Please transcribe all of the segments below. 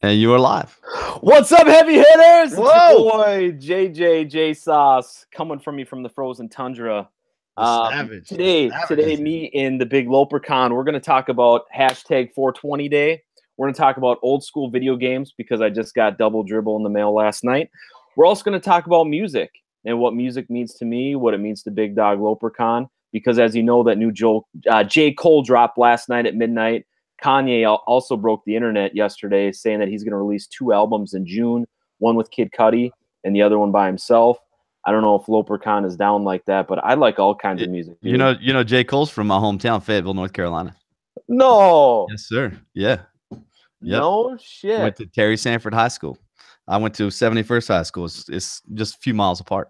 And you are live. What's up, heavy hitters? Whoa! It's your boy J Sauce coming from you from the frozen tundra. Savage. Today, me and the Big Lopercon, we're going to talk about hashtag 420 Day. We're going to talk about old school video games because I just got double dribble in the mail last night. We're also going to talk about music and what music means to me, what it means to Big Dog Lopercon. Because as you know, that new J. Cole dropped last night at midnight. Kanye also broke the internet yesterday saying that he's going to release 2 albums in June, one with Kid Cudi and the other one by himself. I don't know if Lopercon is down like that, but I like all kinds of music. Dude. You know, J. Cole's from my hometown, Fayetteville, North Carolina. No. Yes, sir. Yeah. Yep. No shit. Went to Terry Sanford High School. I went to 71st High School. It's just a few miles apart.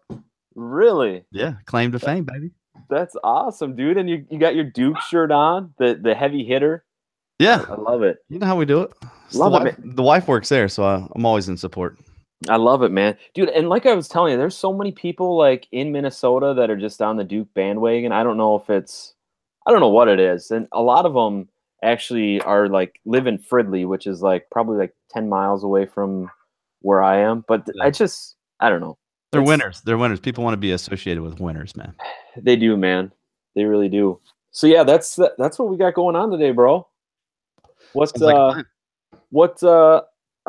Really? Yeah. Claim to fame, baby. That's awesome, dude. And you got your Duke shirt on, the heavy hitter. Yeah. I love it. You know how we do it. The wife works there, so I'm always in support. I love it, man. Dude, and like I was telling you, there's so many people like in Minnesota that are just on the Duke bandwagon. I don't know what it is. And a lot of them actually are like live in Fridley, which is like probably like 10 miles away from where I am. But yeah. I don't know. They're winners. They're winners. People want to be associated with winners, man. They do, man. They really do. So yeah, that's what we got going on today, bro. I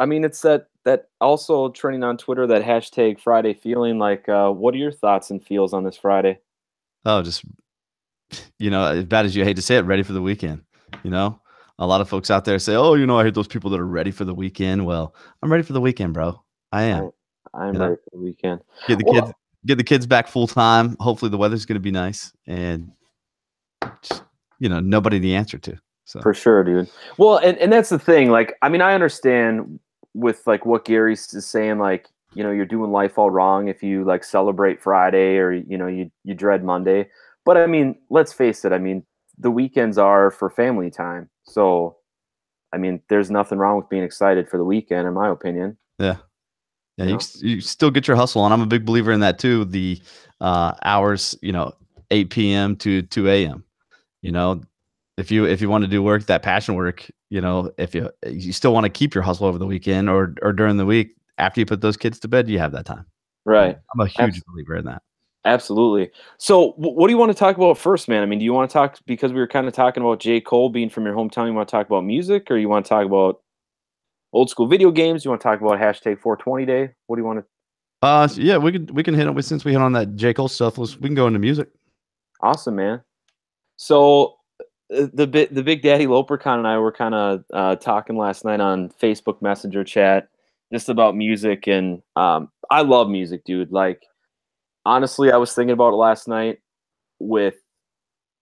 mean, it's that also trending on Twitter, that hashtag Friday feeling. Like, what are your thoughts and feels on this Friday? Oh, just, as bad as you hate to say it, ready for the weekend. A lot of folks out there say, oh, I hate those people that are ready for the weekend. Well, I'm ready for the weekend, bro. I am. I'm ready for the weekend. Get the kids back full time. Hopefully the weather's going to be nice, and just, nobody the answer to. So. For sure, dude. Well, and that's the thing. Like, I mean, I understand with like what Gary is saying, like, you're doing life all wrong if you like celebrate Friday or, you dread Monday. But I mean, let's face it. I mean, the weekends are for family time. So, I mean, there's nothing wrong with being excited for the weekend, in my opinion. Yeah. Yeah. You still get your hustle on. I'm a big believer in that too. The hours, 8 p.m. to 2 a.m., if you want to do work, that passion work, if you still want to keep your hustle over the weekend or during the week, after you put those kids to bed, you have that time. Right. I'm a huge believer in that. Absolutely. So what do you want to talk about first, man? I mean, do you want to talk, because we were kind of talking about J. Cole being from your hometown, you want to talk about music, or you want to talk about old school video games? You want to talk about hashtag 420 Day? What do you want to? Yeah, we can hit it since we hit on that J. Cole stuff. We can go into music. Awesome, man. So the Big Daddy Lopercon and I were kind of talking last night on Facebook Messenger chat just about music, and I love music, dude. Like, honestly, I was thinking about it last night with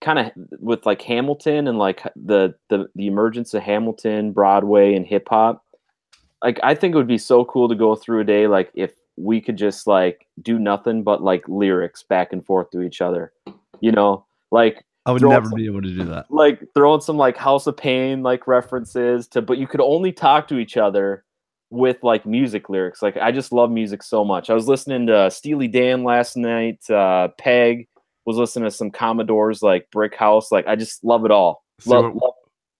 like Hamilton and like the emergence of Hamilton, Broadway, and hip hop. Like, I think it would be so cool to go through a day like if we could just like do nothing but like lyrics back and forth to each other, like. I would never be able to do that. Like throwing some like House of Pain like references but you could only talk to each other with like music lyrics. Like, I just love music so much. I was listening to Steely Dan last night. Peg was listening to some Commodores, like Brick House. Like, I just love it all.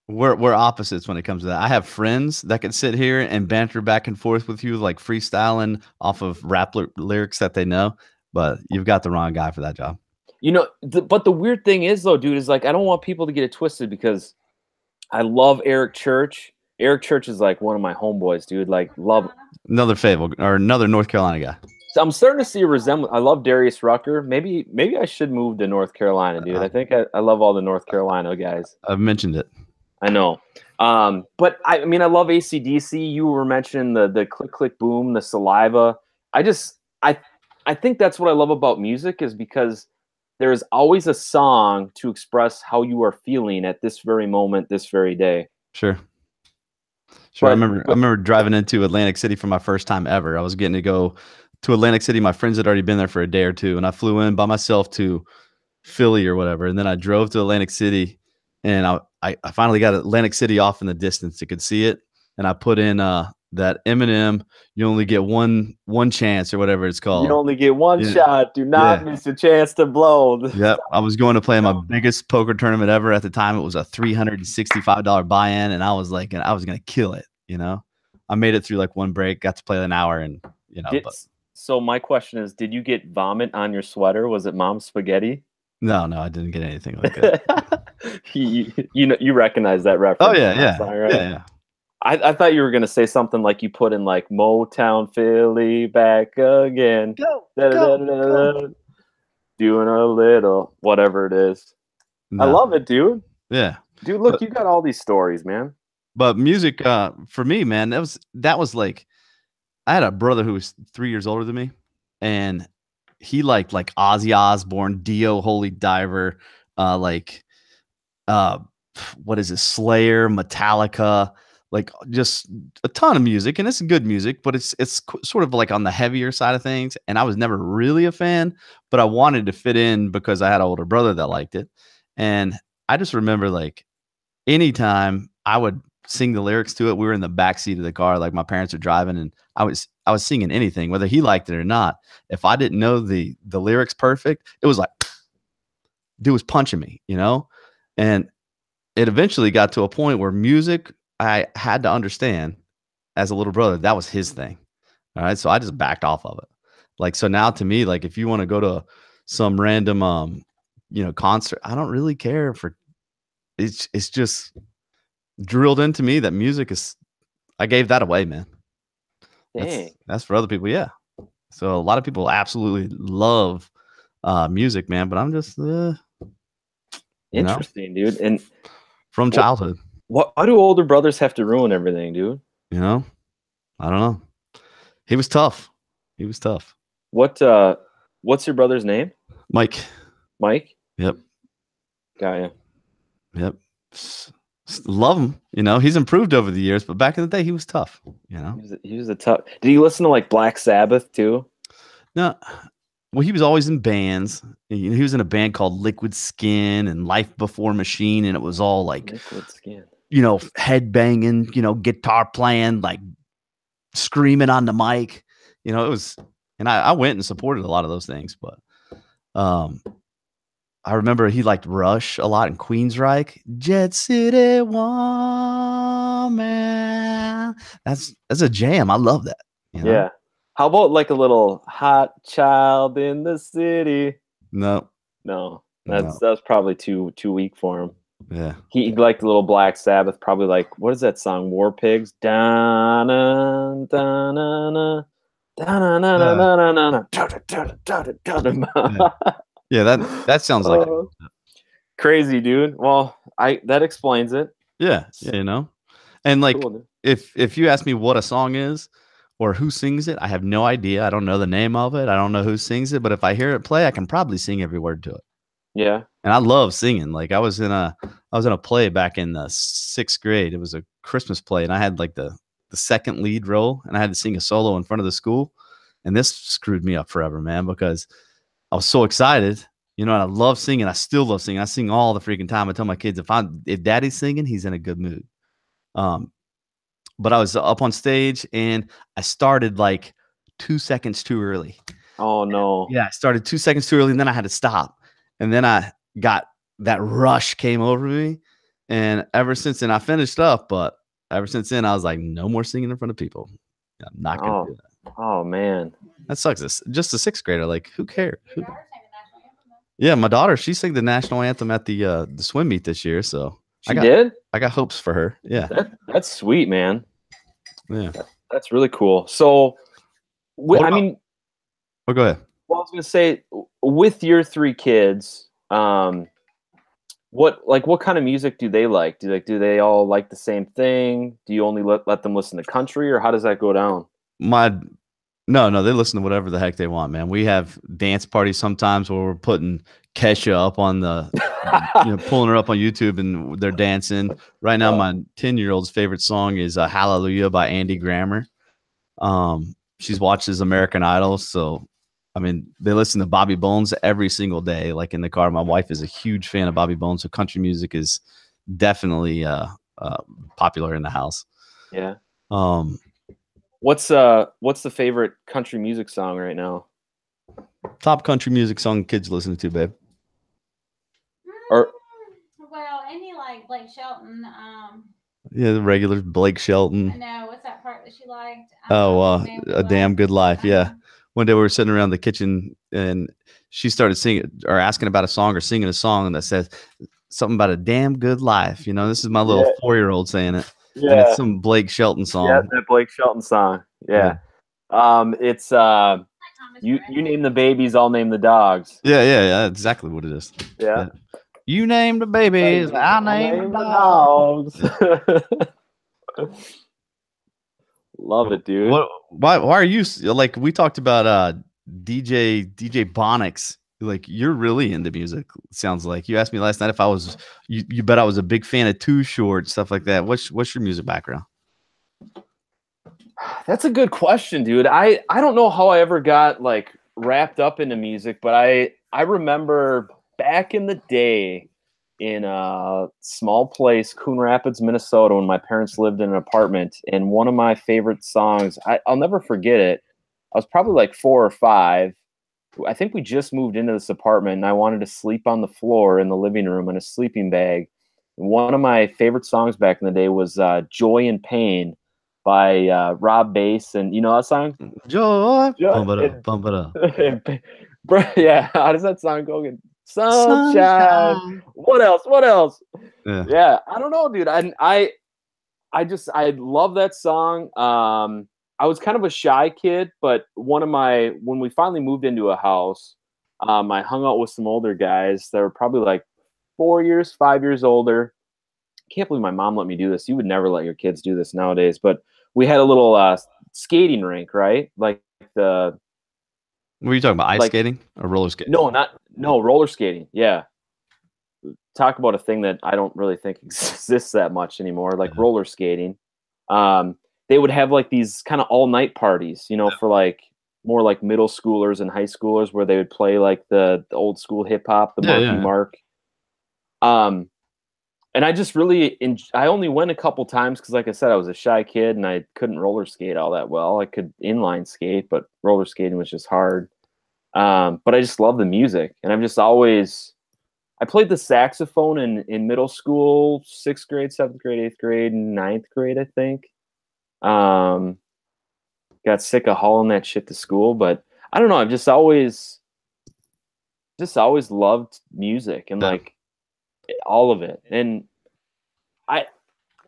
We're opposites when it comes to that. I have friends that can sit here and banter back and forth with you, like freestyling off of rap lyrics that they know, but you've got the wrong guy for that job. But the weird thing is, though, dude, is like, I don't want people to get it twisted because I love Eric Church. Eric Church is like one of my homeboys, dude. Like, love another Fayetteville or another North Carolina guy. So I'm starting to see a resemblance. I love Darius Rucker. Maybe I should move to North Carolina, dude. I think I love all the North Carolina guys. I've mentioned it. I know. But I mean, I love AC/DC. You were mentioning the click, click, boom, the saliva. I think that's what I love about music, is because there is always a song to express how you are feeling at this very moment, this very day. Sure. I remember driving into Atlantic City for my first time ever. I was getting to go to Atlantic City. My friends had already been there for a day or two, and I flew in by myself to Philly or whatever. And then I drove to Atlantic City, and I finally got Atlantic City off in the distance. You could see it. And I put in that Eminem, you only get one chance or whatever it's called. You only get one shot. Do not miss a chance to blow. Yep. I was going to play my biggest poker tournament ever at the time. It was a $365 buy-in, and I was like, I was going to kill it, I made it through like one break, got to play an hour, and but so my question is, did you get vomit on your sweater? Was it mom's spaghetti? no, I didn't get anything like that. You recognize that reference? Oh yeah, from that song, right? yeah. I thought you were gonna say something like you put in like Motown Philly back again. Go. Doing a little whatever it is. I No. love it, dude. Yeah. Dude, look, you got all these stories, man. But music, for me, man, that was like, I had a brother who was 3 years older than me, and he liked like Ozzy Osbourne, Dio, Holy Diver, like uh, what is it, Slayer, Metallica, like just a ton of music, and it's good music, but it's sort of like on the heavier side of things. And I was never really a fan, but I wanted to fit in because I had an older brother that liked it, and I just remember like anytime I would sing the lyrics to it, we were in the back seat of the car, like my parents were driving, and I was singing anything, whether he liked it or not. If I didn't know the lyrics perfect, it was like, dude was punching me, and it eventually got to a point where music, I had to understand as a little brother, that was his thing. All right. So I just backed off of it. Like, so now to me, like if you want to go to some random, concert, I don't really care for it's just drilled into me that music is, I gave that away, man. Dang. That's for other people. Yeah. So a lot of people absolutely love music, man, but I'm just, interesting, dude. And from childhood. Why do older brothers have to ruin everything, dude? I don't know. He was tough. What's your brother's name? Mike. Mike? Yep. Got you. Yep. Love him. He's improved over the years, but back in the day, he was tough. He was a tough. Did you listen to like Black Sabbath too? No. Well, he was always in bands. He was in a band called Liquid Skin and Life Before Machine, and it was all like Liquid Skin. Head banging, guitar playing, like screaming on the mic. It was, and I went and supported a lot of those things, but I remember he liked Rush a lot and Queensryche. Jet City Woman. That's a jam. I love that. Yeah. How about like a little Hot Child in the City? No. That's probably too weak for him. Yeah. He liked a little Black Sabbath, probably like, what is that song? War Pigs? Da-na, da-na-na, da-na-na-na-na-na-na. Yeah, that sounds like crazy, dude. Well, that explains it. Yeah, and like cool, if you ask me what a song is or who sings it, I have no idea. I don't know the name of it. I don't know who sings it, but if I hear it play, I can probably sing every word to it. Yeah, and I love singing. Like I was in a play back in the 6th grade. It was a Christmas play, and I had like the second lead role, and I had to sing a solo in front of the school, and this screwed me up forever, man, because I was so excited, and I love singing. I still love singing. I sing all the freaking time. I tell my kids, if daddy's singing, he's in a good mood. But I was up on stage and I started like 2 seconds too early. Oh no. Yeah. I started 2 seconds too early and then I had to stop. And then I got that rush came over me. And ever since then I finished up, but ever since then I was like, no more singing in front of people. I'm not going to do that. Oh man. That sucks. It's just a 6th grader. Like, who cares? Yeah, my daughter, she sang the national anthem at the swim meet this year. So she did? I got hopes for her. Yeah. That's sweet, man. Yeah. That's really cool. So, go ahead. Well, I was going to say, with your 3 kids, what kind of music do they like? Do they all like the same thing? Do you only let them listen to country, or how does that go down? No, they listen to whatever the heck they want, man. We have dance parties sometimes where we're putting Kesha up on the, pulling her up on YouTube and they're dancing. Right now, my 10-year-old's favorite song is Hallelujah by Andy Grammer. She watches American Idol. So, I mean, they listen to Bobby Bones every single day, like in the car. My wife is a huge fan of Bobby Bones. So country music is definitely popular in the house. Yeah. What's the favorite country music song right now? Top country music song kids listening to, babe? Well, any like Blake Shelton. Yeah, the regular Blake Shelton. I know. What's that part? that she liked. A Damn Good Life. Yeah. One day we were sitting around the kitchen and she started singing or asking about a song or singing a song that says something about a damn good life. You know, this is my little 4-year-old saying it. Yeah. And it's some Blake Shelton song. Yeah, that Blake Shelton song. Yeah. It's you name the babies, I'll name the dogs. Yeah. Exactly what it is. Yeah. You name the babies, I'll name the dogs. Love it, dude. Why are you like? We talked about DJ Bonix. Like, you're really into music. Sounds like you asked me last night if I was. You bet I was a big fan of Too Short, stuff like that. What's your music background? That's a good question, dude. I don't know how I ever got like wrapped up into music, but I remember back in the day in a small place, Coon Rapids, Minnesota, when my parents lived in an apartment, and one of my favorite songs, I'll never forget it. I was probably like 4 or 5. I think we just moved into this apartment, and I wanted to sleep on the floor in the living room in a sleeping bag. One of my favorite songs back in the day was Joy and Pain by Rob Bass, and you know that song? Joy. Bump it up. Yeah, how does that song go again? Sunshine. What else? Yeah, I don't know, dude. I love that song. I was kind of a shy kid, but when we finally moved into a house, I hung out with some older guys that were probably like 4 years, 5 years older. Can't believe my mom let me do this. You would never let your kids do this nowadays, but we had a little skating rink, right? Like the. Were you talking about ice skating or roller skating? No, roller skating. Yeah. Talk about a thing that I don't really think exists that much anymore, like roller skating. They would have like these kind of all-night parties, you know, for like more like middle schoolers and high schoolers, where they would play like the old school hip hop, the Marky Mark. And I just really I only went a couple times because, like I said, I was a shy kid and I couldn't roller skate all that well. I could inline skate, but roller skating was just hard. But I just love the music, and I've just always. I played the saxophone in middle school, 6th grade, 7th grade, 8th grade, and 9th grade, I think. Got sick of hauling that shit to school, but I don't know. I've just always loved music and like all of it. And I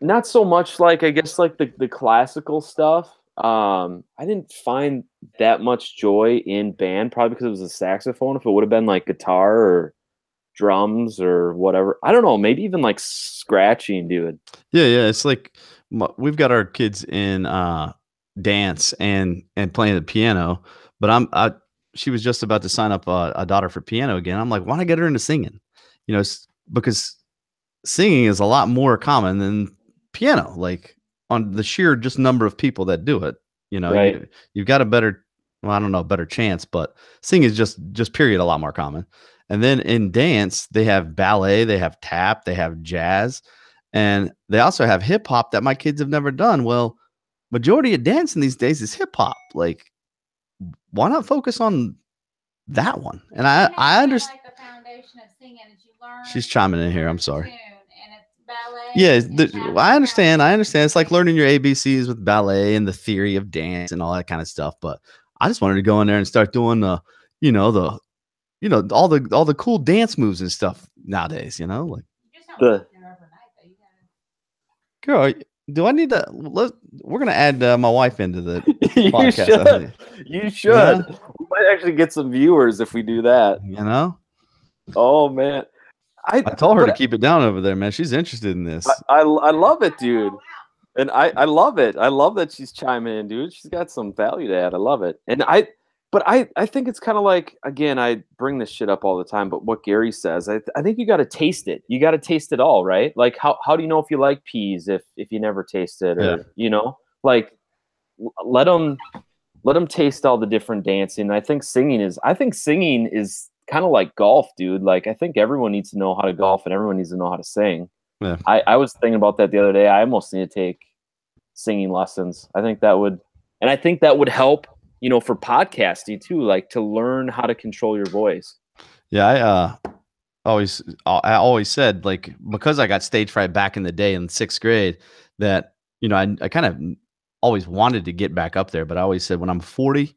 not so much like, I guess, like the classical stuff. I didn't find that much joy in band, probably because it was a saxophone. If it would have been like guitar or drums or whatever, I don't know, maybe even like scratching, dude. Yeah. It's like we've got our kids in dance and playing the piano, but she was just about to sign up a daughter for piano again. I'm like, why not get her into singing? You know, because singing is a lot more common than piano, like on the sheer just number of people that do it. You know, right. You've got a better, well, I don't know, better chance, but singing is just period a lot more common. And then in dance, they have ballet, they have tap, they have jazz, and they also have hip hop that my kids have never done. Well, majority of dancing these days is hip hop. Like, why not focus on that one? And I understand. Like the foundation of singing is you learn. She's chiming in here. I'm sorry. And it's ballet. Yeah, I understand. It's like learning your ABCs with ballet and the theory of dance and all that kind of stuff. But I just wanted to go in there and start doing all the cool dance moves and stuff nowadays. You know, like girl. Do I need to? We're gonna add my wife into the podcast. You should. Yeah? We might actually get some viewers if we do that. You know? Oh man, I told her to keep it down over there, man. She's interested in this. I love it, dude, and I love it. I love that she's chiming in, dude. She's got some value to add. I love it, and I think it's kind of like, again, I bring this shit up all the time, but what Gary says, I think you got to taste it. You got to taste it all, right? Like, how do you know if you like peas if you never taste it, or you know, like let them taste all the different dancing. I think singing is kind of like golf, dude. Like, I think everyone needs to know how to golf and everyone needs to know how to sing. Yeah. I was thinking about that the other day. I almost need to take singing lessons. I think that would help. You know, for podcasting too, like to learn how to control your voice. Yeah, I always said, like, because I got stage fright back in the day in 6th grade, that, you know, I kind of always wanted to get back up there, but I always said when I'm 40,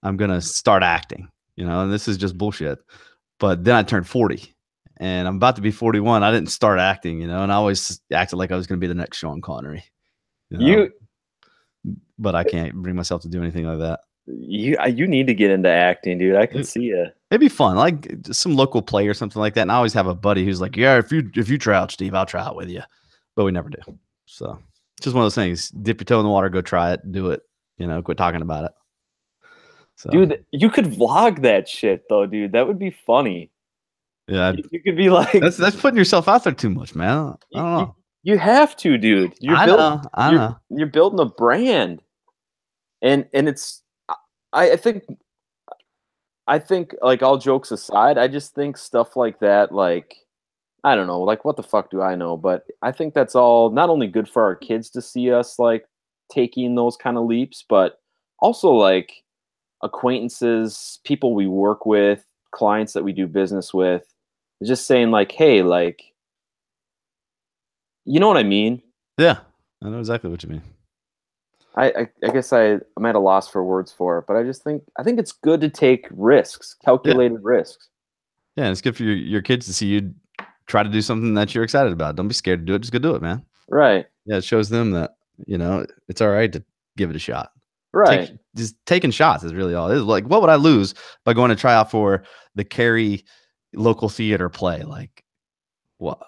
I'm gonna start acting. And this is just bullshit. But then I turned 40, and I'm about to be 41. I didn't start acting, and I always acted like I was gonna be the next Sean Connery. But I can't bring myself to do anything like that. You need to get into acting, dude. I can see you. It'd be fun, like some local play or something like that. And I always have a buddy who's like, "Yeah, if you try out, Steve, I'll try out with you." But we never do. So it's just one of those things. Dip your toe in the water, go try it, do it. Quit talking about it. So. Dude, you could vlog that shit though, dude. That would be funny. Yeah, you could be like, that's putting yourself out there too much, man. I don't know. You have to, dude. I know. You're building a brand, and it's. I think, like, all jokes aside, I just think stuff like that, like, I don't know, like, what the fuck do I know? But I think that's all not only good for our kids to see us like taking those kind of leaps, but also like acquaintances, people we work with, clients that we do business with, just saying like, hey, like, you know what I mean? Yeah, I know exactly what you mean. I guess I'm at a loss for words for it, but I think it's good to take risks, calculated risks. Yeah, and it's good for your kids to see you try to do something that you're excited about. Don't be scared to do it. Just go do it, man. Right. Yeah, it shows them that, it's all right to give it a shot. Right. Just taking shots is really all it is. Like, what would I lose by going to try out for the Cary local theater play? Like, what?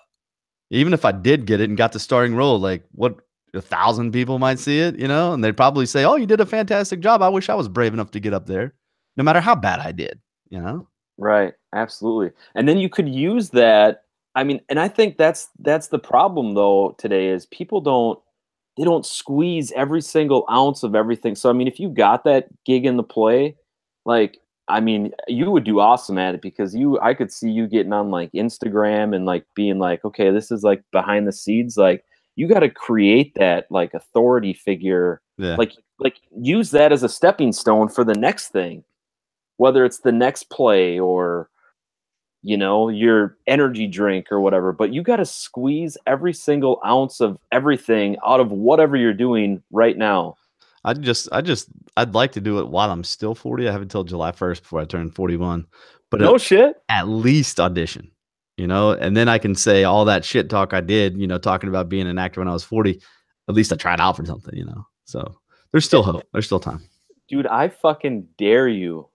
Even if I did get it and got the starring role, like, what? 1,000 people might see it, and they'd probably say, "Oh, you did a fantastic job. I wish I was brave enough to get up there," no matter how bad I did, Right. Absolutely. And then you could use that. I mean, and I think that's the problem though today is people don't squeeze every single ounce of everything. So I mean, if you got that gig in the play, like, I mean, you would do awesome at it because I could see you getting on like Instagram and like being like, okay, this is like behind the scenes, like. You got to create that like authority figure, like use that as a stepping stone for the next thing, whether it's the next play or, your energy drink or whatever. But you got to squeeze every single ounce of everything out of whatever you're doing right now. I'd like to do it while I'm still 40. I have until July 1st before I turn 41. But no shit, at least audition. And then I can say all that shit talk I did, talking about being an actor when I was 40, at least I tried out for something, so there's still hope. There's still time. Dude, I fucking dare you.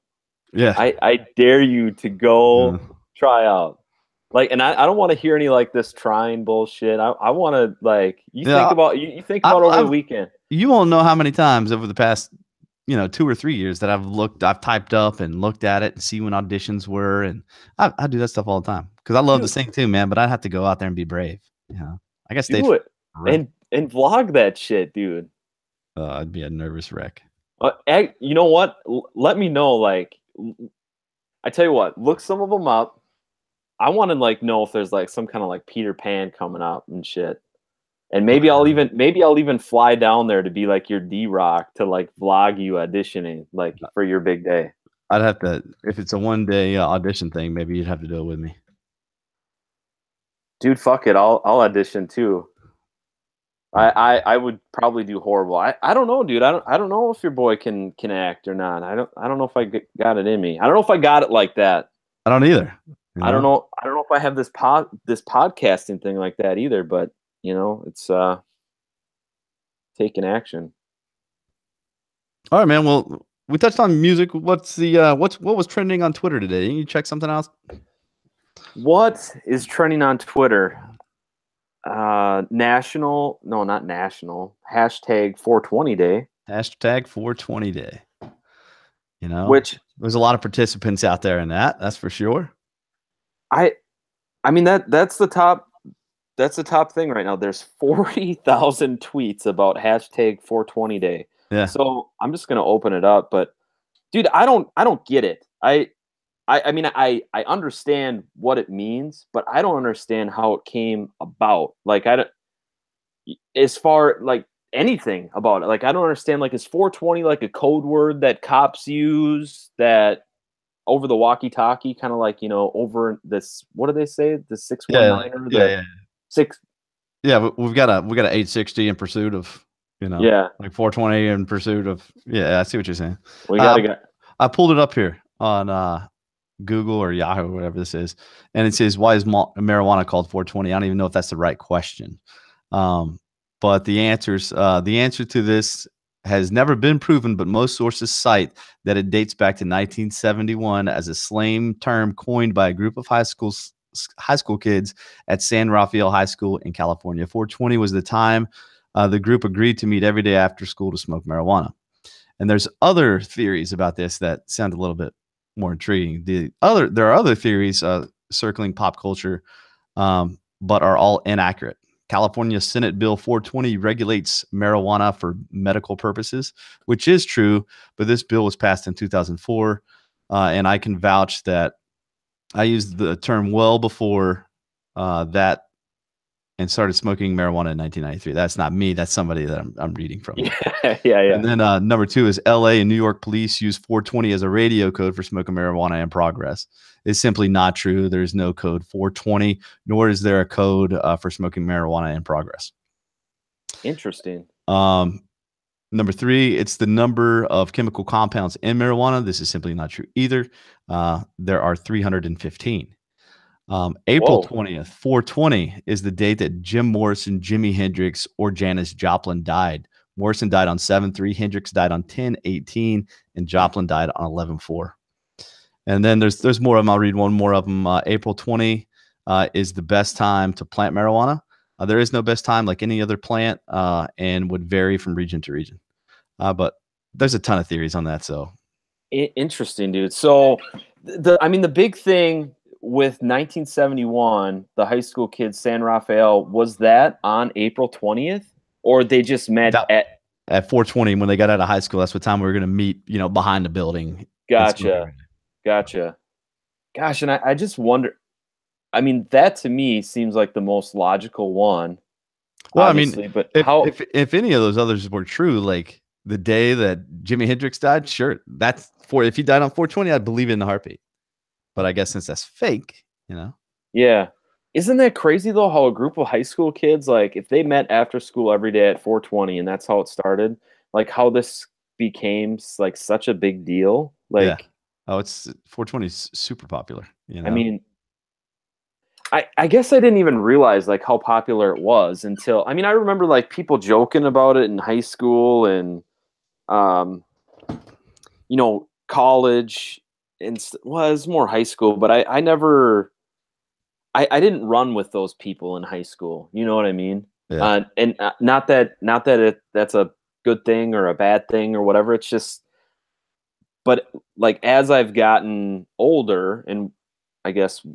Yeah. I dare you to go try out. Like, and I don't want to hear any like this trying bullshit. I want to like, you think about over the weekend. You won't know how many times over the past 2 or 3 years that I've typed up and looked at it and see when auditions were. And I do that stuff all the time because I love to sing too, man, but I'd have to go out there and be brave. I guess do it and vlog that shit, dude. I'd be a nervous wreck. You know what? Let me know. Like, I tell you what, look some of them up. I want to like know if there's like some kind of like Peter Pan coming up and shit. And maybe I'll even fly down there to be like your D-Rock to like vlog you auditioning like for your big day. I'd have to, if it's a one-day audition thing, maybe you'd have to do it with me. Dude, fuck it. I'll audition too. I would probably do horrible. I don't know, dude. I don't know if your boy can act or not. I don't know if I got it in me. I don't know if I got it like that. I don't either. I don't know if I have this podcasting thing like that either, but it's taking action. All right, man. Well, we touched on music. What was trending on Twitter today? Didn't you check something else? What is trending on Twitter? National, no, not national. Hashtag 420 day. Hashtag 420 day. Which there's a lot of participants out there in that. That's for sure. I mean that's the top. That's the top thing right now. There's 40,000 tweets about hashtag 420 day. Yeah. So I'm just gonna open it up, but dude, I don't get it. I mean I understand what it means, but I don't understand how it came about. Like as far like anything about it. Like I don't understand. Like is 420 like a code word that cops use that over the walkie-talkie, kind of like over this? What do they say? The 619 or the 6. Yeah, we've got a 860 in pursuit of you know, Yeah. like 420 in pursuit of. Yeah, I see what you're saying. We gotta get. I pulled it up here on Google or Yahoo or whatever this is, and it says, "Why is marijuana called 420?" I don't even know if that's the right question. But the answer to this has never been proven, but most sources cite that it dates back to 1971 as a slang term coined by a group of high school kids at San Rafael High School in California. 420 was the time the group agreed to meet every day after school to smoke marijuana. And there's other theories about this that sound a little bit more intriguing. There are other theories circling pop culture, but are all inaccurate. California Senate Bill 420 regulates marijuana for medical purposes, which is true, but this bill was passed in 2004, and I can vouch that I used the term well before that and started smoking marijuana in 1993. That's not me. That's somebody that I'm reading from. Yeah. And then number 2 is LA and New York police use 420 as a radio code for smoking marijuana in progress. It's simply not true. There's no code 420, nor is there a code for smoking marijuana in progress. Interesting. Number 3, it's the number of chemical compounds in marijuana. This is simply not true either. There are 315. April 20th, 420 is the date that Jim Morrison, Jimi Hendrix, or Janis Joplin died. Morrison died on 7/3, Hendrix died on 10/18, and Joplin died on 11/4. And then there's more of them. I'll read one more of them. April 20 is the best time to plant marijuana. There is no best time, like any other plant, and would vary from region to region. But there's a ton of theories on that. So interesting, dude. So the big thing with 1971, the high school kids, San Rafael, was that on April 20th, or they just met at 420 when they got out of high school? That's what time we were going to meet, behind the building. Gotcha. Gosh, and I just wonder. I mean, that to me seems like the most logical one. Well, I mean, but if any of those others were true, like the day that Jimi Hendrix died, sure, that's if he died on 420, I'd believe it in a heartbeat. But I guess since that's fake, Yeah. Isn't that crazy though? How a group of high school kids, like if they met after school every day at 420, and that's how it started, like how this became like such a big deal. Like, yeah. Oh, it's 420 is super popular. I mean, I guess I didn't even realize like how popular it was until, I mean, I remember like people joking about it in high school and, college. And well, it was more high school, but I didn't run with those people in high school. You know what I mean? Yeah. And not that that's a good thing or a bad thing or whatever. It's just, but like as I've gotten older, and I guess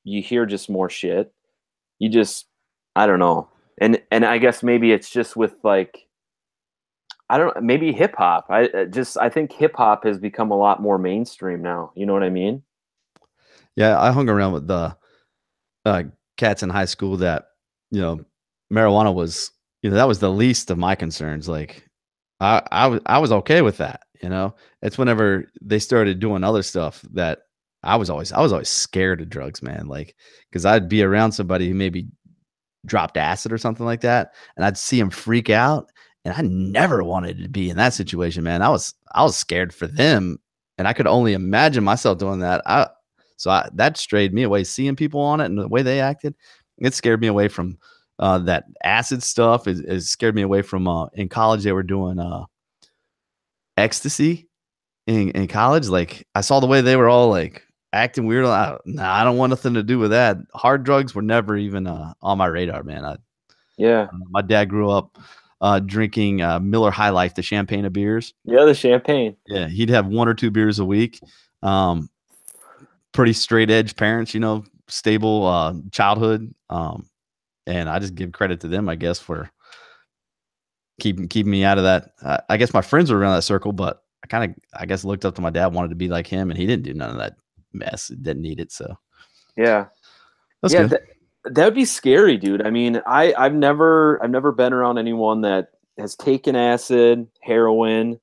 you hear just more shit. You just, I don't know, and I guess maybe it's just with like, I don't know, maybe hip hop. I think hip hop has become a lot more mainstream now. You know what I mean? Yeah, I hung around with the cats in high school that, marijuana was, that was the least of my concerns. Like I was okay with that. It's whenever they started doing other stuff that I was always scared of drugs, man. Like, cause I'd be around somebody who maybe dropped acid or something like that, and I'd see him freak out. And I never wanted to be in that situation, man. I was scared for them, and I could only imagine myself doing that. That strayed me away. Seeing people on it and the way they acted, it scared me away from that acid stuff. It scared me away from in college they were doing ecstasy in college. Like I saw the way they were all like acting weird. I don't want nothing to do with that. Hard drugs were never even on my radar, man. My dad grew up drinking Miller High Life, the champagne of beers. Yeah, the champagne. Yeah, he'd have 1 or 2 beers a week. Pretty straight edge parents, stable childhood. And I just give credit to them, I guess, for keeping me out of that. I guess my friends were around that circle, but I guess looked up to my dad, wanted to be like him, and he didn't do none of that mess. Didn't need it. So yeah, that's good. That would be scary, dude. I mean, I've never been around anyone that has taken acid, heroin.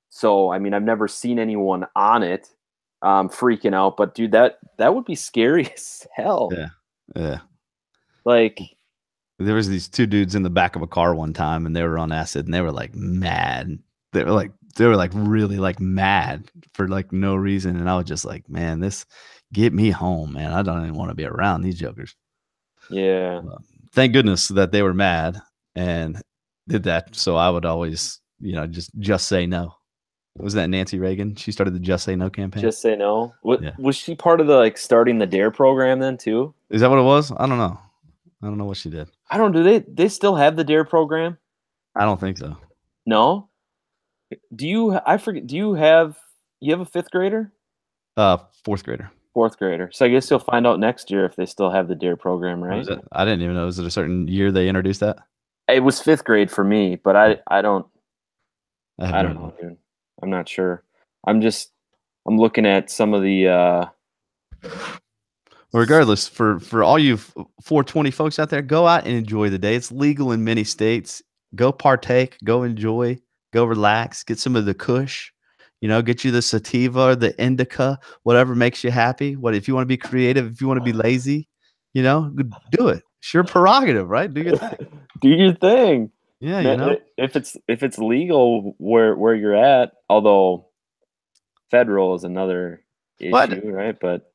So, I mean, I've never seen anyone on it freaking out. But, dude, that would be scary as hell. Yeah. Like, There was these two dudes in the back of a car one time, and they were on acid, and they were like mad. They were like really like mad for like no reason, and I was just like, man, this get me home, man. I don't even want to be around these jokers. Yeah. Thank goodness that they were mad and did that. So I would always, just say no. Was that Nancy Reagan? She started the Just Say No campaign. Just say no. What Yeah. was she part of the like starting the Dare program then too? Is that what it was? I don't know. I don't know what she did. I don't. Do they still have the Dare program? I don't think so. No. Do you? I forget. Do you have a fifth grader? Fourth grader. Fourth grader. So I guess you'll find out next year if they still have the Dare program, right? I didn't even know. Was it a certain year they introduced that? It was fifth grade for me, but I don't know, dude. I'm not sure. I'm looking at some of the regardless, for all you 420 folks out there, go out and enjoy the day. It's legal in many states. Go partake, go enjoy, go relax, get some of the kush, get you the sativa or the indica, whatever makes you happy. What if you want to be creative, if you want to be lazy, do it. It's your prerogative, right? Do your thing. Do your thing. Yeah, Man, if it's legal where you're at, although federal is another issue, right? But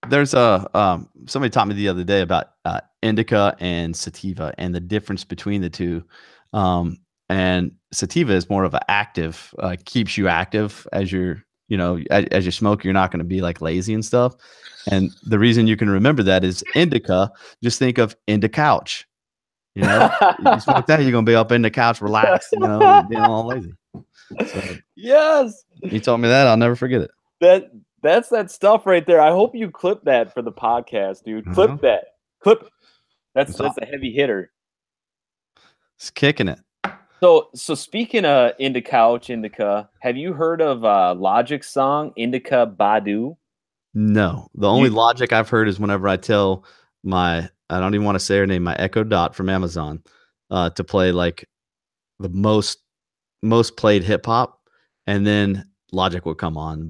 there's somebody taught me the other day about indica and sativa and the difference between the two. And sativa is more of an active, keeps you active as you're, as you smoke, you're not going to be like lazy and stuff. And the reason you can remember that is indica. Just think of couch. You smoke that, you're gonna be up in the couch, relaxed, being all lazy. So, yes, you told me that, I'll never forget it. That's that stuff right there. I hope you clip that for the podcast, dude. Clip that. Clip. That's a heavy hitter. It's kicking it. So speaking of indica, have you heard of Logic's song Indica Badu? No, the only Logic I've heard is whenever I tell I don't even want to say her name, my Echo Dot from Amazon, to play like the most played hip hop, and then Logic will come on,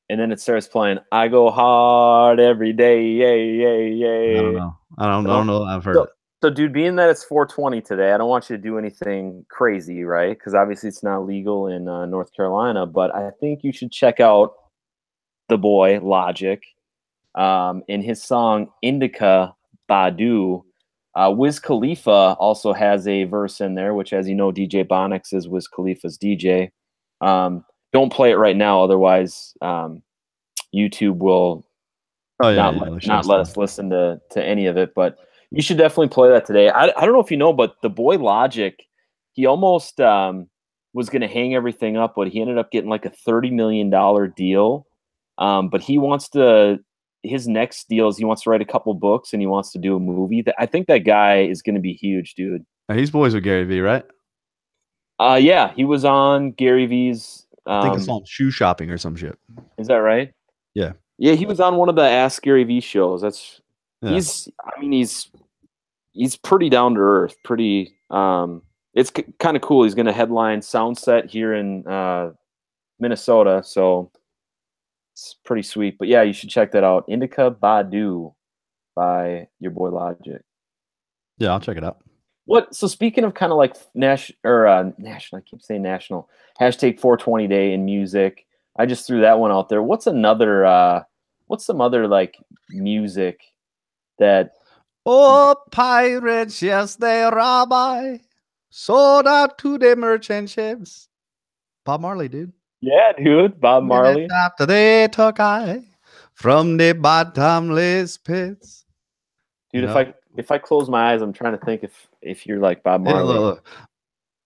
and then it starts playing I Go Hard Every Day, yay. I don't know. I don't know. I've heard it. So, dude, being that it's 420 today, I don't want you to do anything crazy, right? Because obviously it's not legal in North Carolina, but I think you should check out the boy Logic in his song Indica Badu. Wiz Khalifa also has a verse in there, which, as you know, DJ Bonix is Wiz Khalifa's DJ. Don't play it right now, otherwise YouTube will not let us listen to any of it. But you should definitely play that today. I don't know if you know, but the boy Logic, he almost was going to hang everything up, but he ended up getting like a $30 million deal. But he wants to. His next deal is he wants to write a couple books and he wants to do a movie. I think that guy is going to be huge, dude. He's boys with Gary Vee, right? Yeah, he was on Gary Vee's. I think I saw him shoe shopping or some shit. Is that right? Yeah. Yeah, he was on one of the Ask Gary Vee shows. He's pretty down to earth. Pretty. It's kind of cool. He's going to headline Soundset here in Minnesota, so it's pretty sweet. But yeah, you should check that out. Indica Badu by your boy Logic. Yeah, I'll check it out. So speaking of kind of like national, I keep saying national, hashtag 420 day in music. I just threw that one out there. What's some other like music that? Oh, pirates, yes, they rob I, sold out to the merchant ships. Bob Marley, dude. Yeah, dude, Bob Marley. After they took I from the bottomless pits. Dude, if I close my eyes, I'm trying to think if you're like Bob Marley. Look.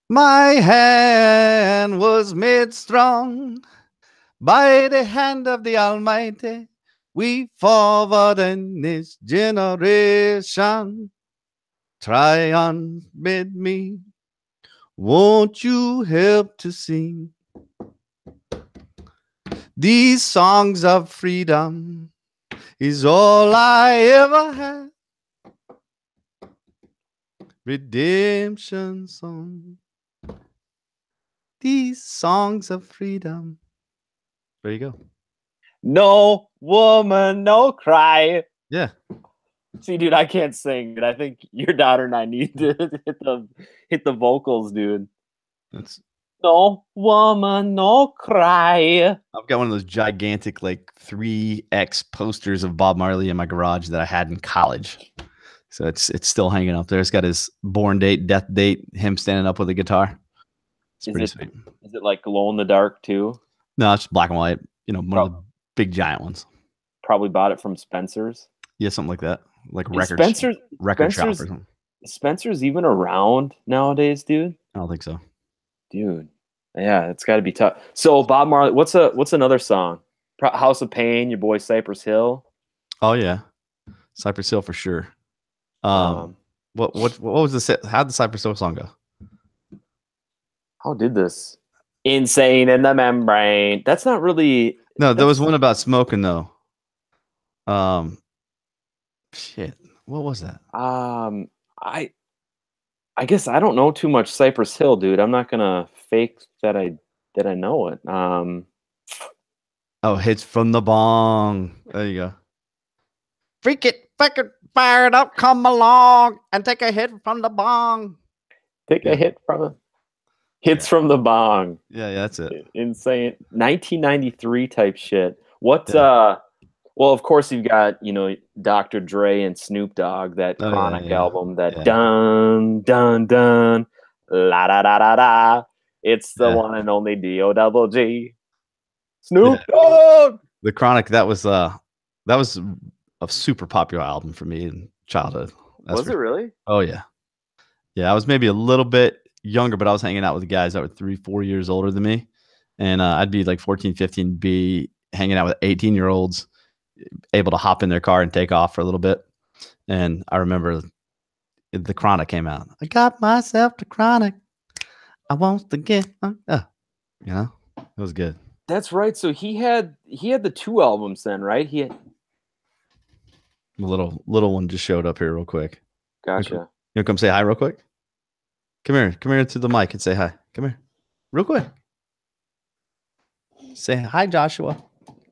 My hand was made strong by the hand of the Almighty. We forward in this generation. Try on with me. Won't you help to sing these songs of freedom? Is all I ever had. Redemption song. These songs of freedom. There you go. No woman, no cry. Yeah. See, dude, I can't sing, dude. I think your daughter and I need to hit the vocals, dude. That's, No woman, no cry. I've got one of those gigantic like 3x posters of Bob Marley in my garage that I had in college. So it's still hanging up there. It's got his born date, death date, him standing up with a guitar. It's pretty sweet. Is it like glow in the dark too? No, it's black and white. You know, one of the big giant ones. Probably bought it from Spencer's. Yeah, something like that. Like record shop or something. Spencer's even around nowadays, dude? I don't think so. Dude. Yeah, it's got to be tough. So Bob Marley, what's another song? House of Pain, your boy Cypress Hill. Oh yeah, Cypress Hill for sure. What was the how'd the Cypress Hill song go? How did this? Insane in the membrane. That's not really. No, there was one about smoking though. Shit. What was that? I guess I don't know too much Cypress Hill, dude. I'm not gonna fake that I know it. Oh, hits from the bong. There you go. Freak it, fire it up, come along and take a hit from the bong. Take a hit from hits from the bong. Yeah, that's it. Insane. 1993 type shit. What well, of course you've got, Dr. Dre and Snoop Dogg, that Chronic album, that dun dun dun la da da da da. It's the one and only D-O-double-G. Snoop Dogg. The Chronic, that was a super popular album for me in childhood. Was it really? Oh yeah. Yeah, I was maybe a little bit younger, but I was hanging out with guys that were 3-4 years older than me. And I'd be like 14, 15, be hanging out with 18-year-olds, able to hop in their car and take off for a little bit. And I remember the Chronic came out. I got myself the Chronic. I want to get it was good. That's right. So he had the 2 albums then, right? He had the little one just showed up here real quick. Gotcha. You come say hi real quick? Come here to the mic and say hi. Come here. Real quick. Say hi, Joshua.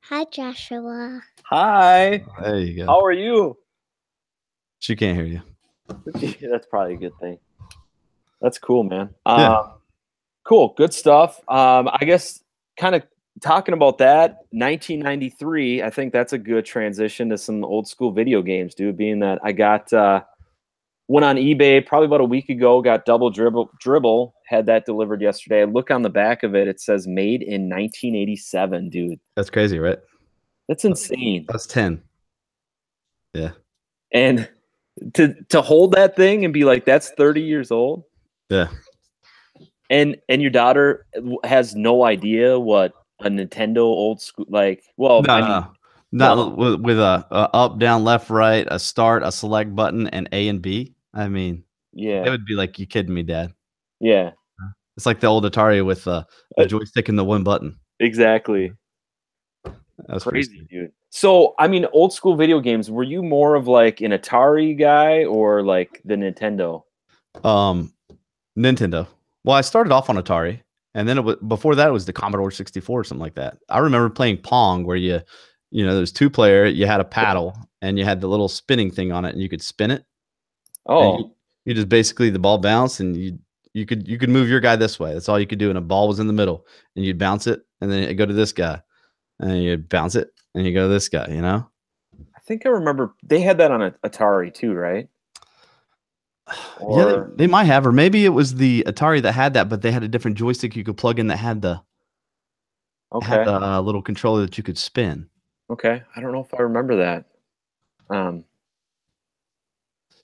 Hi, Joshua. Hi. There you go. How are you? She can't hear you. That's probably a good thing. That's cool, man. Cool. Good stuff. I guess kind of talking about that, 1993, I think that's a good transition to some old school video games, dude, being that I got went on eBay probably about a week ago, got Double Dribble, had that delivered yesterday. I look on the back of it, it says made in 1987, dude. That's crazy, right? That's insane. That's 10. Yeah. And to hold that thing and be like, that's 30 years old. Yeah. And your daughter has no idea what a Nintendo old school, like, well, not with a up, down, left, right, a start, a select button, and A and B. I mean, yeah, it would be like, you kidding me, Dad? Yeah, it's like the old Atari with the joystick and the one button. Exactly. That's crazy, dude. So, I mean, old school video games. Were you more of like an Atari guy or like the Nintendo? Nintendo. Well, I started off on Atari, and then before that it was the Commodore 64 or something like that. I remember playing Pong, where there's 2-player, you had a paddle, and you had the little spinning thing on it, and you could spin it. Oh, you just basically, the ball bounced, and you could move your guy this way. That's all you could do, and a ball was in the middle, and you'd bounce it, and then it'd go to this guy, and you'd bounce it, and you go to this guy. I think I remember they had that on Atari too, right? Yeah, they might have, or maybe it was the Atari that had that, but they had a different joystick you could plug in that had the little controller that you could spin. Okay, I don't know if I remember that.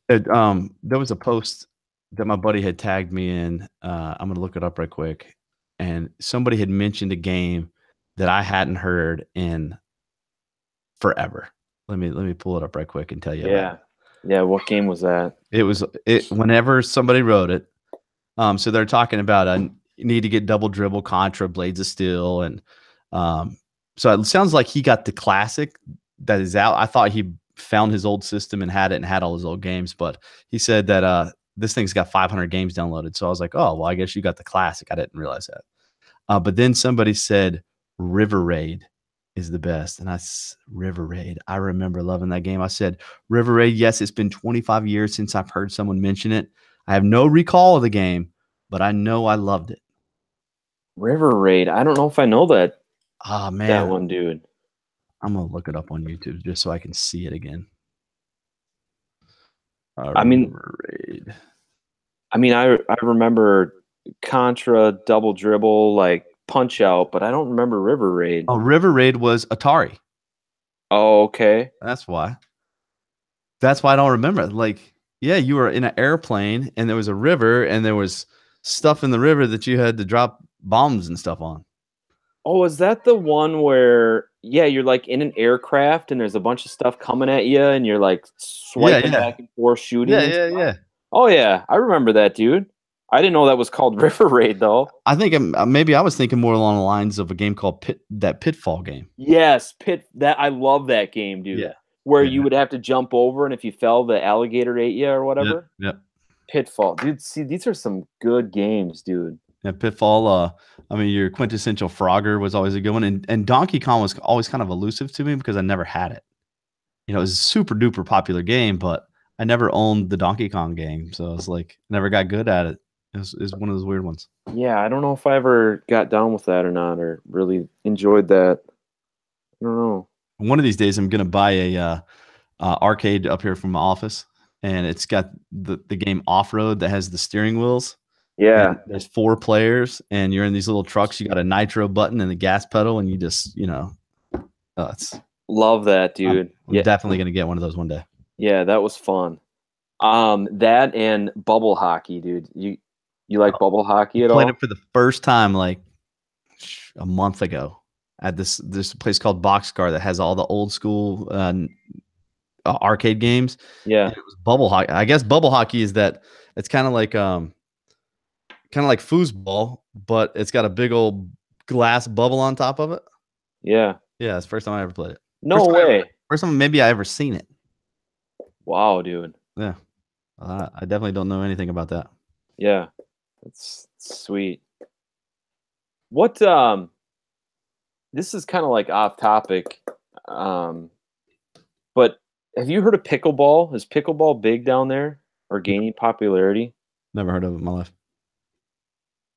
There was a post that my buddy had tagged me in. I'm gonna look it up right quick, and somebody had mentioned a game that I hadn't heard in forever. Let me pull it up right quick and tell you. Yeah. Yeah, what game was that? It was whenever somebody wrote it. So they're talking about you need to get Double Dribble, Contra, Blades of Steel, and so it sounds like he got the classic that is out. I thought he found his old system and had all his old games, but he said that this thing's got 500 games downloaded. So I was like, oh well, I guess you got the classic. I didn't realize that. But then somebody said River Raid, is the best. And River Raid. I remember loving that game. I said, River Raid, yes, it's been 25 years since I've heard someone mention it. I have no recall of the game, but I know I loved it. River Raid. I don't know if I know that. Oh, man. That one, dude. I'm going to look it up on YouTube just so I can see it again. River Raid. I remember Contra, Double Dribble, like Punch Out, but I don't remember River Raid. Oh, River Raid was Atari. Oh, okay. That's why. That's why I don't remember. Like, yeah, you were in an airplane and there was a river and there was stuff in the river that you had to drop bombs and stuff on. Oh, is that the one where, yeah, you're like in an aircraft and there's a bunch of stuff coming at you and you're like swiping back and forth, shooting? Yeah. Oh, yeah. I remember that, dude. I didn't know that was called River Raid, though. I think maybe I was thinking more along the lines of a game called Pitfall game. Yes, I love that game, dude. Yeah. Where you would have to jump over, and if you fell, the alligator ate you or whatever. Yep. Pitfall, dude. See, these are some good games, dude. Yeah, Pitfall. Your quintessential Frogger was always a good one, and Donkey Kong was always kind of elusive to me because I never had it. It was a super duper popular game, but I never owned the Donkey Kong game, so it's like never got good at it. It's one of those weird ones. Yeah, I don't know if I ever got down with that or not, or really enjoyed that. I don't know. One of these days, I'm gonna buy a arcade up here from my office, and it's got the game Off Road that has the steering wheels. Yeah, there's 4 players, and you're in these little trucks. You got a nitro button and the gas pedal, and you just it's love that, dude. I'm definitely gonna get one of those one day. Yeah, that was fun. That and bubble hockey, dude. You like bubble hockey at all? Played it for the first time like a month ago at this place called Boxcar that has all the old school arcade games. Yeah, and it was bubble hockey. I guess bubble hockey is that it's kind of like foosball, but it's got a big old glass bubble on top of it. Yeah, it's the first time I ever played it. No way. First time maybe I ever seen it. Wow, dude. Yeah, I definitely don't know anything about that. Yeah, that's sweet. What this is kind of like off topic, but have you heard of pickleball? Is pickleball big down there or gaining popularity? Never heard of it in my life.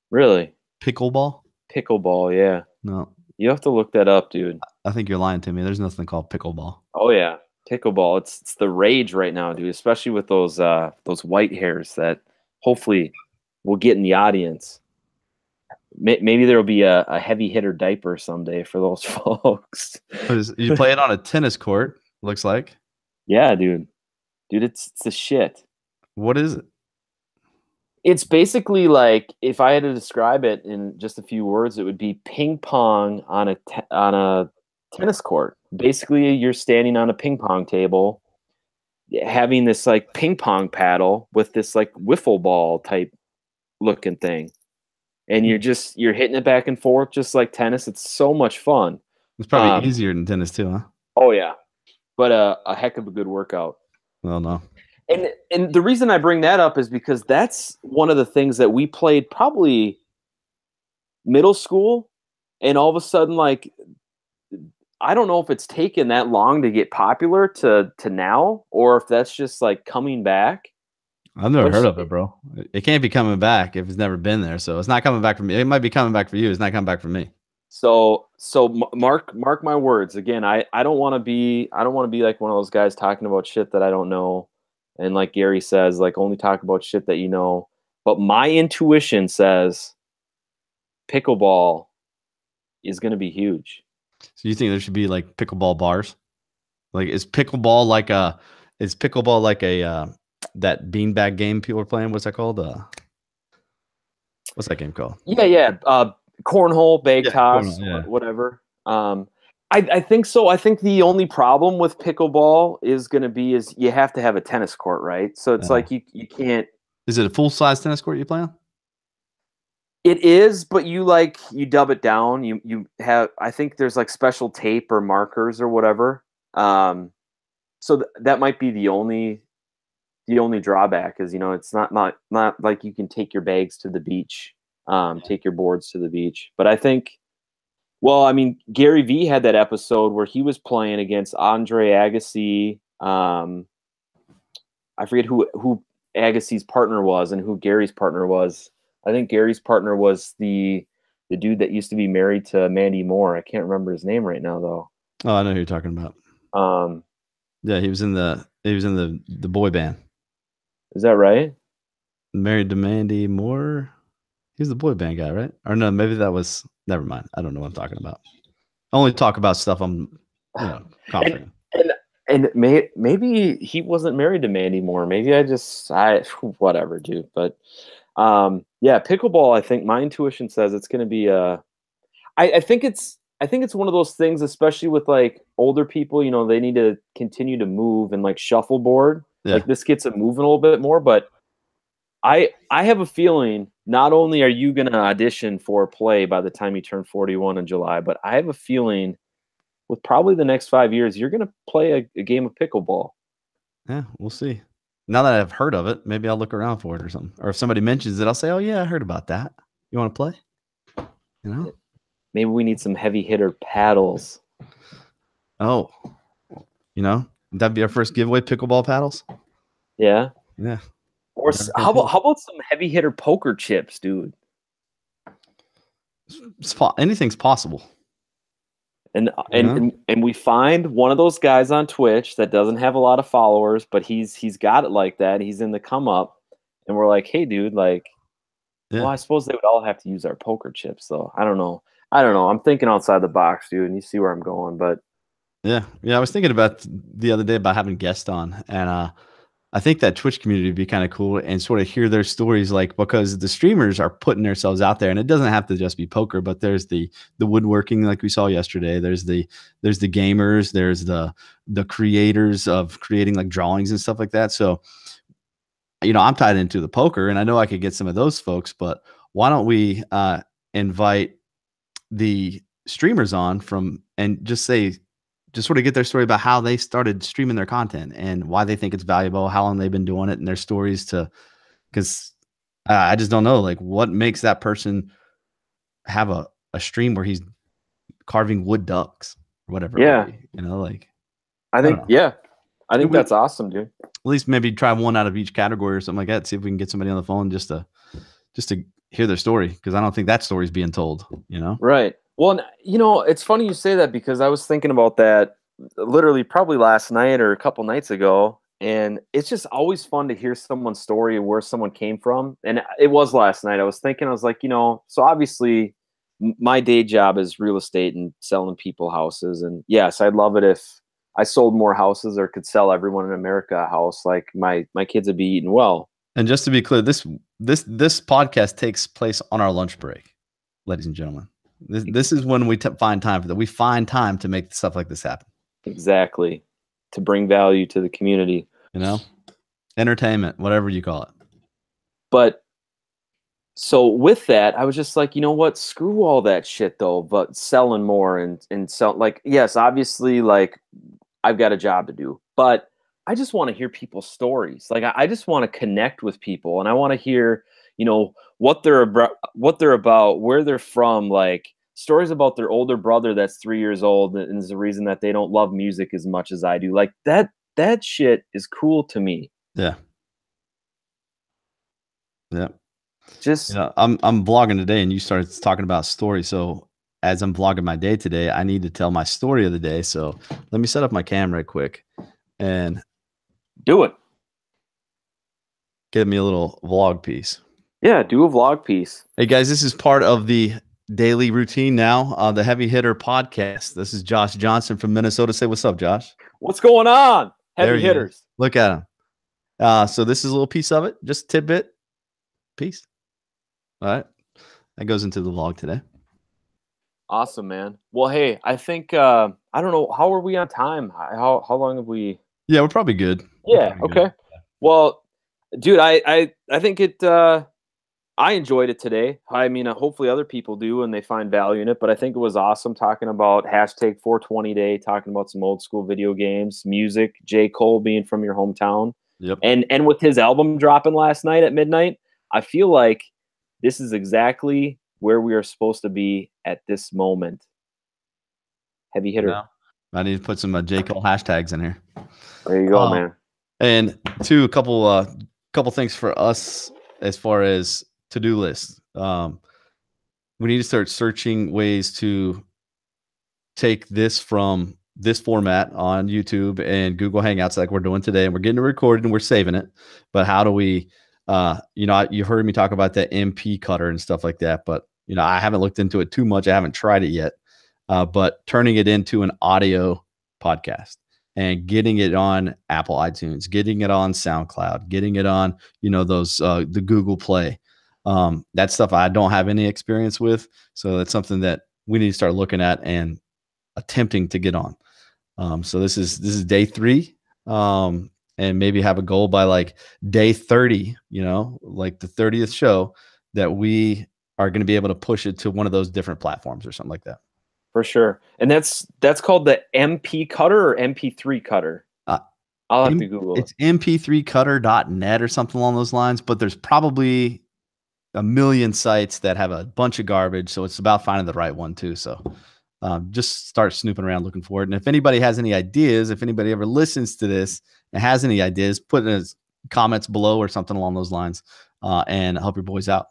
Really? Pickleball? Pickleball, yeah. No. You have to look that up, dude. I think you're lying to me. There's nothing called pickleball. Oh yeah, pickleball. It's the rage right now, dude. Especially with those white hairs that hopefully will get in the audience. Maybe there will be a heavy hitter diaper someday for those folks. You play it on a tennis court, looks like. Yeah, dude. Dude, it's the shit. What is it? It's basically like, if I had to describe it in just a few words, it would be ping pong on a tennis court. Basically, you're standing on a ping pong table, having this like ping pong paddle with this like wiffle ball type looking thing, and you're hitting it back and forth just like tennis. It's so much fun. It's probably easier than tennis too, huh? Oh yeah, but a heck of a good workout. Well, no. And the reason I bring that up is because that's one of the things that we played probably middle school, and all of a sudden, like, I don't know if it's taken that long to get popular to now, or if that's just like coming back. I've never heard of it, bro. It can't be coming back if it's never been there. So it's not coming back for me. It might be coming back for you. It's not coming back for me. So mark my words. Again, I don't want to be like one of those guys talking about shit that I don't know. And like Gary says, like, only talk about shit that you know. But my intuition says pickleball is going to be huge. So you think there should be like pickleball bars? Like, is pickleball like a that beanbag game people are playing? What's that called? What's that game called? Yeah. Cornhole, bag toss, whatever. I think so. I think the only problem with pickleball is you have to have a tennis court, right? So it's like you can't. Is it a full size tennis court you play on? It is, but you dub it down. You have, I think there's like special tape or markers or whatever. So that might be the only drawback is, it's not like you can take your bags to the beach, take your boards to the beach. But I think Well, I mean, Gary Vee had that episode where he was playing against Andre Agassi. I forget who Agassi's partner was and who Gary's partner was. I think Gary's partner was the dude that used to be married to Mandy Moore. I can't remember his name right now though. Oh, I know who you're talking about. Yeah, he was in the boy band. Is that right? Married to Mandy Moore. He's the boy band guy, right? Or no, maybe that was. Never mind. I don't know what I'm talking about. I only talk about stuff I'm, confident. And maybe he wasn't married to Mandy Moore. Maybe I whatever, dude. But yeah, pickleball. I think my intuition says it's going to be I think it's one of those things, especially with like older people. You know, they need to continue to move and like shuffleboard. Yeah. Like this gets it moving a little bit more. But I have a feeling not only are you going to audition for play by the time you turn 41 in July, but I have a feeling with probably the next 5 years, you're going to play a game of pickleball. Yeah, we'll see. Now that I've heard of it, maybe I'll look around for it or something. Or if somebody mentions it, I'll say, "Oh yeah, I heard about that. You want to play?" You know? Maybe we need some heavy hitter paddles. Oh, that'd be our first giveaway: pickleball paddles. Yeah. Yeah. Or how about some heavy hitter poker chips, dude? Anything's possible. And we find one of those guys on Twitch that doesn't have a lot of followers, but he's got it like that. He's in the come up, and we're like, hey, dude, like, well, I suppose they would all have to use our poker chips, though. I don't know. I'm thinking outside the box, dude, and you see where I'm going, but yeah. I was thinking about the other day about having guests on, and I think that Twitch community would be kind of cool and sort of hear their stories, like, because the streamers are putting themselves out there, and it doesn't have to just be poker, but there's the woodworking like we saw yesterday. There's the gamers, there's the creators of creating like drawings and stuff like that. So, I'm tied into the poker, and I know I could get some of those folks, but why don't we invite the streamers on and just sort of get their story about how they started streaming their content and why they think it's valuable, how long they've been doing it, and their stories because I just don't know, like, what makes that person have a stream where he's carving wood ducks or whatever. Yeah. I think that's awesome, dude. At least maybe try one out of each category or something like that. See if we can get somebody on the phone just to hear their story. Cause I don't think that story's being told, Right. Well, it's funny you say that because I was thinking about that literally probably last night or a couple nights ago. And it's just always fun to hear someone's story of where someone came from. And it was last night. I was like, so obviously my day job is real estate and selling people houses. And yes, I'd love it if I sold more houses or could sell everyone in America a house. Like my kids would be eating well. And just to be clear, this podcast takes place on our lunch break, ladies and gentlemen. This is when we find time for that. We find time to make stuff like this happen. Exactly. To bring value to the community. Entertainment, whatever you call it. But so with that, I was just like, you know what? Screw all that shit though, but selling more and sell, like, yes, obviously, like, I've got a job to do, but I just want to hear people's stories. Like, I just want to connect with people, and I want to hear, what they're about, where they're from, like stories about their older brother that's 3 years old and is the reason that they don't love music as much as I do. Like that shit is cool to me. Yeah. Yeah. Just I'm vlogging today, and you started talking about stories. So as I'm vlogging my day today, I need to tell my story of the day. So let me set up my camera right quick and do it. Give me a little vlog piece. Yeah, do a vlog piece. Hey guys, this is part of the daily routine now, the Heavy Hitter podcast. This is Josh Johnson from Minnesota. Say what's up, Josh. What's going on, Heavy Hitters? Look at him. So this is a little piece of it, just a tidbit piece. All right, that goes into the vlog today. Awesome, man. Well, hey, I think I don't know, how are we on time? How long have we? Yeah, we're probably good. Yeah. Okay. Good. Well, dude, I think it. I enjoyed it today. I mean, hopefully other people do and they find value in it, but I think it was awesome talking about hashtag 420 day, talking about some old school video games, music, J. Cole being from your hometown. Yep. And with his album dropping last night at midnight, I feel like this is exactly where we are supposed to be at this moment. Heavy hitter. Yeah. I need to put some J. Cole hashtags in here. There you go, man. And two, a couple things for us as far as to-do lists. We need to start searching ways to take this from this format on YouTube and Google Hangouts like we're doing today, and we're getting it recorded and we're saving it. But how do we, you heard me talk about that MP cutter and stuff like that, but I haven't looked into it too much. I haven't tried it yet, but turning it into an audio podcast and getting it on Apple iTunes, getting it on SoundCloud, getting it on, those, the Google Play, that stuff I don't have any experience with. So that's something that we need to start looking at and attempting to get on. So this is day 3, and maybe have a goal by like day 30, like the 30th show, that we are going to be able to push it to one of those different platforms or something like that. For sure. And that's called the MP cutter or MP3 cutter. I'll have to Google it. It's mp3cutter.net or something along those lines, but there's probably a million sites that have a bunch of garbage. So it's about finding the right one too. So just start snooping around looking for it. And if anybody has any ideas, if anybody ever listens to this and has any ideas, put in the comments below or something along those lines, and help your boys out.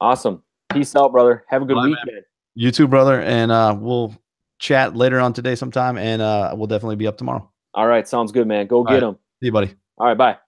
Awesome. Peace out, brother. Have a good weekend. Man. You too, brother. And we'll chat later on today sometime, and we'll definitely be up tomorrow. All right. Sounds good, man. Go get them. See you, buddy. All right. Bye.